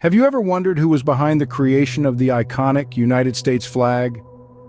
Have you ever wondered who was behind the creation of the iconic United States flag?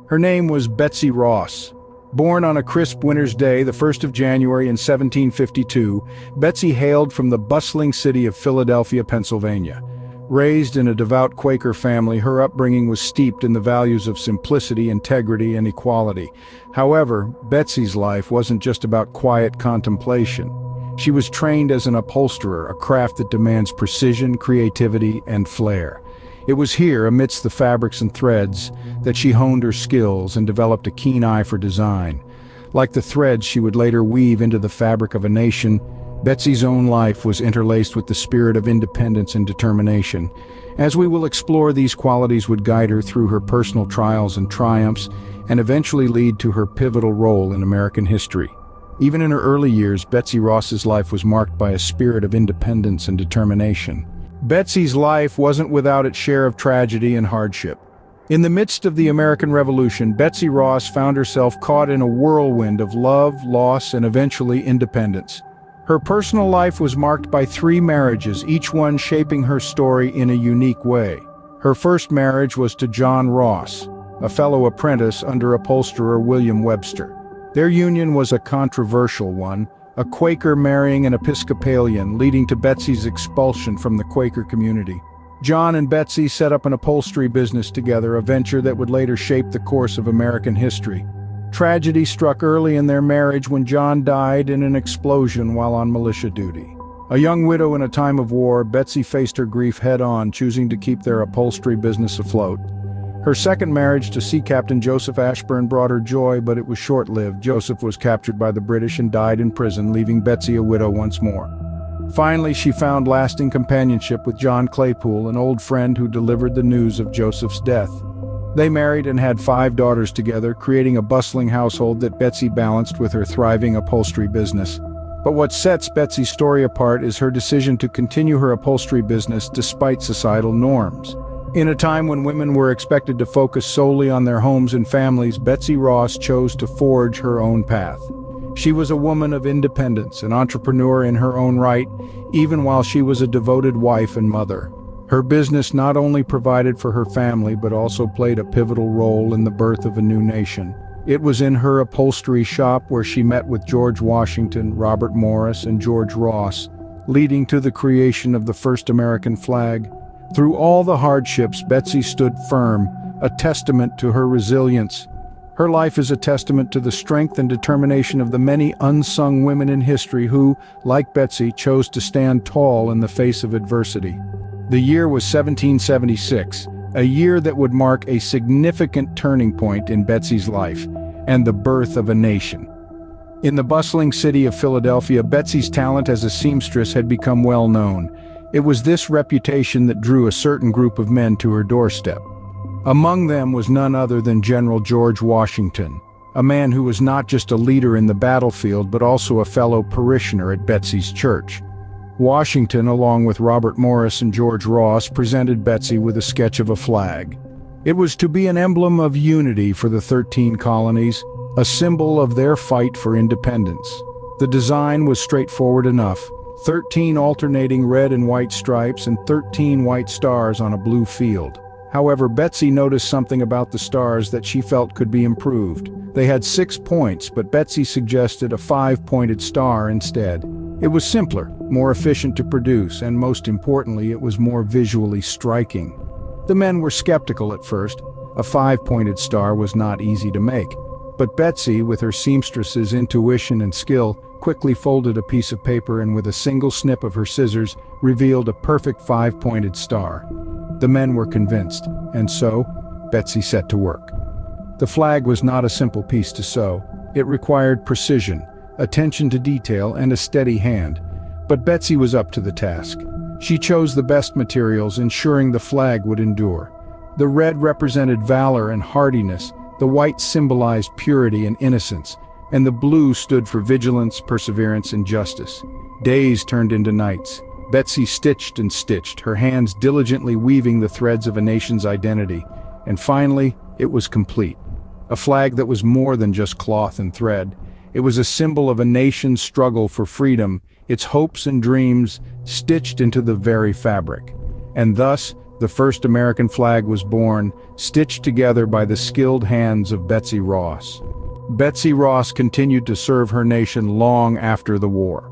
Her name was Betsy Ross. Born on a crisp winter's day, the 1st of January in 1752, Betsy hailed from the bustling city of Philadelphia, Pennsylvania. Raised in a devout Quaker family, her upbringing was steeped in the values of simplicity, integrity, and equality. However, Betsy's life wasn't just about quiet contemplation. She was trained as an upholsterer, a craft that demands precision, creativity, and flair. It was here, amidst the fabrics and threads, that she honed her skills and developed a keen eye for design. Like the threads she would later weave into the fabric of a nation, Betsy's own life was interlaced with the spirit of independence and determination. As we will explore, these qualities would guide her through her personal trials and triumphs, and eventually lead to her pivotal role in American history. Even in her early years, Betsy Ross's life was marked by a spirit of independence and determination. Betsy's life wasn't without its share of tragedy and hardship. In the midst of the American Revolution, Betsy Ross found herself caught in a whirlwind of love, loss, and eventually independence. Her personal life was marked by 3 marriages, each one shaping her story in a unique way. Her first marriage was to John Ross, a fellow apprentice under upholsterer William Webster. Their union was a controversial one, a Quaker marrying an Episcopalian, leading to Betsy's expulsion from the Quaker community. John and Betsy set up an upholstery business together, a venture that would later shape the course of American history. Tragedy struck early in their marriage when John died in an explosion while on militia duty. A young widow in a time of war, Betsy faced her grief head-on, choosing to keep their upholstery business afloat. Her second marriage to Sea Captain Joseph Ashburn brought her joy, but it was short-lived. Joseph was captured by the British and died in prison, leaving Betsy a widow once more. Finally, she found lasting companionship with John Claypool, an old friend who delivered the news of Joseph's death. They married and had 5 daughters together, creating a bustling household that Betsy balanced with her thriving upholstery business. But what sets Betsy's story apart is her decision to continue her upholstery business despite societal norms. In a time when women were expected to focus solely on their homes and families, Betsy Ross chose to forge her own path. She was a woman of independence, an entrepreneur in her own right, even while she was a devoted wife and mother. Her business not only provided for her family, but also played a pivotal role in the birth of a new nation. It was in her upholstery shop where she met with George Washington, Robert Morris, and George Ross, leading to the creation of the first American flag. Through all the hardships, Betsy stood firm, a testament to her resilience. Her life is a testament to the strength and determination of the many unsung women in history who, like Betsy, chose to stand tall in the face of adversity. The year was 1776, a year that would mark a significant turning point in Betsy's life and the birth of a nation. In the bustling city of Philadelphia, Betsy's talent as a seamstress had become well known. It was this reputation that drew a certain group of men to her doorstep. Among them was none other than General George Washington, a man who was not just a leader in the battlefield but also a fellow parishioner at Betsy's church. Washington, along with Robert Morris and George Ross, presented Betsy with a sketch of a flag. It was to be an emblem of unity for the 13 colonies, a symbol of their fight for independence. The design was straightforward enough: 13 alternating red and white stripes and 13 white stars on a blue field. However, Betsy noticed something about the stars that she felt could be improved. They had 6 points, but Betsy suggested a 5-pointed star instead. It was simpler, more efficient to produce, and most importantly, it was more visually striking. The men were skeptical at first. A 5-pointed star was not easy to make. But Betsy, with her seamstress's intuition and skill, quickly folded a piece of paper and with a single snip of her scissors, revealed a perfect 5-pointed star. The men were convinced, and so, Betsy set to work. The flag was not a simple piece to sew. It required precision, attention to detail, and a steady hand. But Betsy was up to the task. She chose the best materials, ensuring the flag would endure. The red represented valor and hardiness, the white symbolized purity and innocence, and the blue stood for vigilance, perseverance, and justice. Days turned into nights. Betsy stitched and stitched, her hands diligently weaving the threads of a nation's identity. And finally, it was complete. A flag that was more than just cloth and thread. It was a symbol of a nation's struggle for freedom, its hopes and dreams stitched into the very fabric. and thus the first American flag was born, stitched together by the skilled hands of Betsy Ross. Betsy Ross continued to serve her nation long after the war.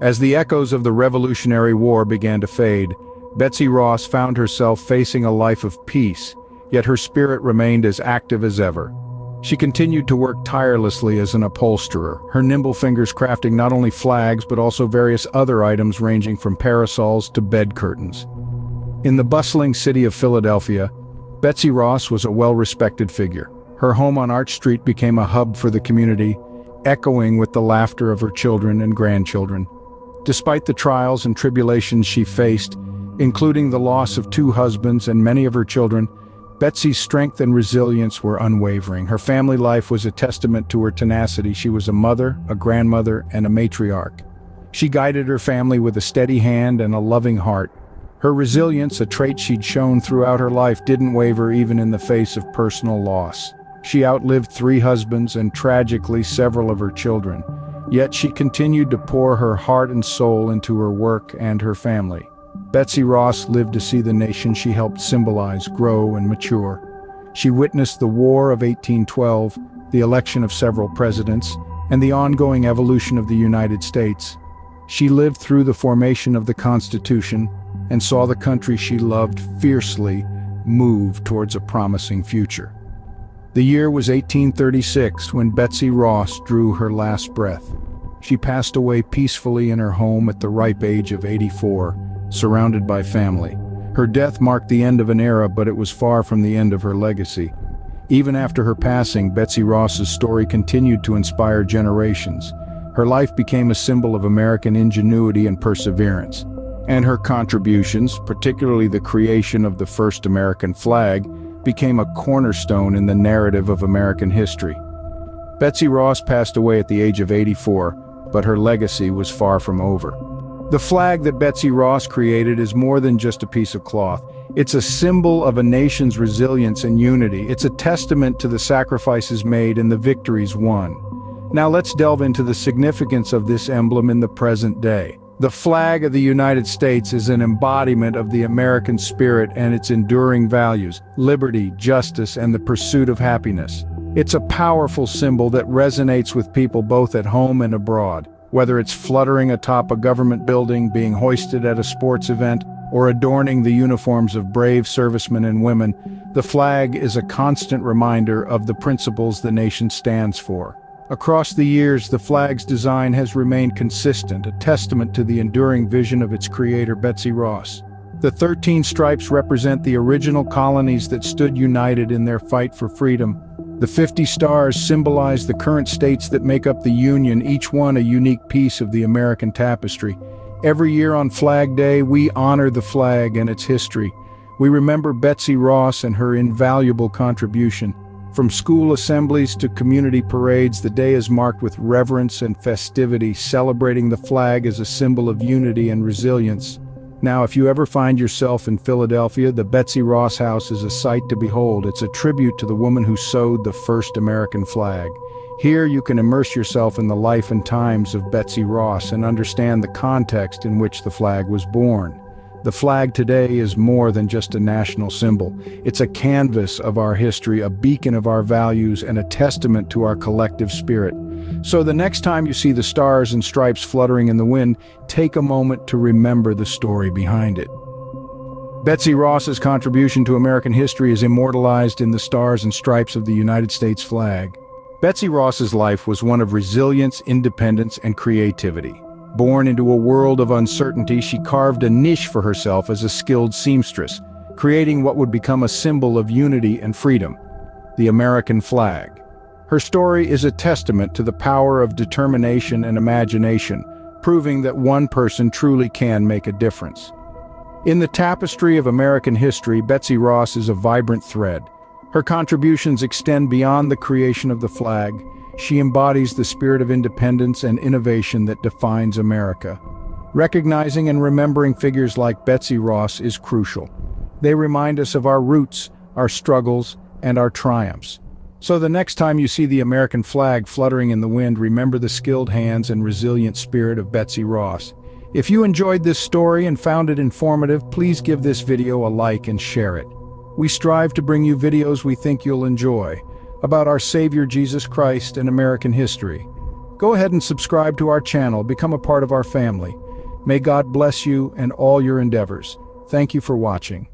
As the echoes of the Revolutionary War began to fade, Betsy Ross found herself facing a life of peace, yet her spirit remained as active as ever. She continued to work tirelessly as an upholsterer, her nimble fingers crafting not only flags but also various other items ranging from parasols to bed curtains. In the bustling city of Philadelphia, Betsy Ross was a well-respected figure. Her home on Arch Street became a hub for the community, echoing with the laughter of her children and grandchildren. Despite the trials and tribulations she faced, including the loss of 2 husbands and many of her children, Betsy's strength and resilience were unwavering. Her family life was a testament to her tenacity. She was a mother, a grandmother, and a matriarch. She guided her family with a steady hand and a loving heart. Her resilience, a trait she'd shown throughout her life, didn't waver even in the face of personal loss. She outlived 3 husbands and tragically several of her children. Yet she continued to pour her heart and soul into her work and her family. Betsy Ross lived to see the nation she helped symbolize grow and mature. She witnessed the War of 1812, the election of several presidents, and the ongoing evolution of the United States. She lived through the formation of the Constitution and saw the country she loved fiercely move towards a promising future. The year was 1836 when Betsy Ross drew her last breath. She passed away peacefully in her home at the ripe age of 84, surrounded by family. Her death marked the end of an era, but it was far from the end of her legacy. Even after her passing, Betsy Ross's story continued to inspire generations. Her life became a symbol of American ingenuity and perseverance, and her contributions, particularly the creation of the first American flag, became a cornerstone in the narrative of American history. Betsy Ross passed away at the age of 84, but her legacy was far from over. The flag that Betsy Ross created is more than just a piece of cloth. It's a symbol of a nation's resilience and unity. It's a testament to the sacrifices made and the victories won. Now let's delve into the significance of this emblem in the present day. The flag of the United States is an embodiment of the American spirit and its enduring values: liberty, justice, and the pursuit of happiness. It's a powerful symbol that resonates with people both at home and abroad. Whether it's fluttering atop a government building, being hoisted at a sports event, or adorning the uniforms of brave servicemen and women, the flag is a constant reminder of the principles the nation stands for. Across the years, the flag's design has remained consistent, a testament to the enduring vision of its creator, Betsy Ross. The 13 stripes represent the original colonies that stood united in their fight for freedom. The 50 stars symbolize the current states that make up the Union, each one a unique piece of the American tapestry. Every year on Flag Day, we honor the flag and its history. We remember Betsy Ross and her invaluable contribution. From school assemblies to community parades, the day is marked with reverence and festivity, celebrating the flag as a symbol of unity and resilience. Now, if you ever find yourself in Philadelphia, the Betsy Ross House is a sight to behold. It's a tribute to the woman who sewed the first American flag. Here you can immerse yourself in the life and times of Betsy Ross and understand the context in which the flag was born. The flag today is more than just a national symbol. It's a canvas of our history, a beacon of our values, and a testament to our collective spirit. So the next time you see the stars and stripes fluttering in the wind, take a moment to remember the story behind it. Betsy Ross's contribution to American history is immortalized in the stars and stripes of the United States flag. Betsy Ross's life was one of resilience, independence, and creativity. Born into a world of uncertainty, she carved a niche for herself as a skilled seamstress, creating what would become a symbol of unity and freedom: the American flag. Her story is a testament to the power of determination and imagination, proving that one person truly can make a difference. In the tapestry of American history, Betsy Ross is a vibrant thread. Her contributions extend beyond the creation of the flag. She embodies the spirit of independence and innovation that defines America. Recognizing and remembering figures like Betsy Ross is crucial. They remind us of our roots, our struggles, and our triumphs. So the next time you see the American flag fluttering in the wind, remember the skilled hands and resilient spirit of Betsy Ross. If you enjoyed this story and found it informative, please give this video a like and share it. We strive to bring you videos we think you'll enjoy, about our Savior Jesus Christ and American history. Go ahead and subscribe to our channel, become a part of our family. May God bless you and all your endeavors. Thank you for watching.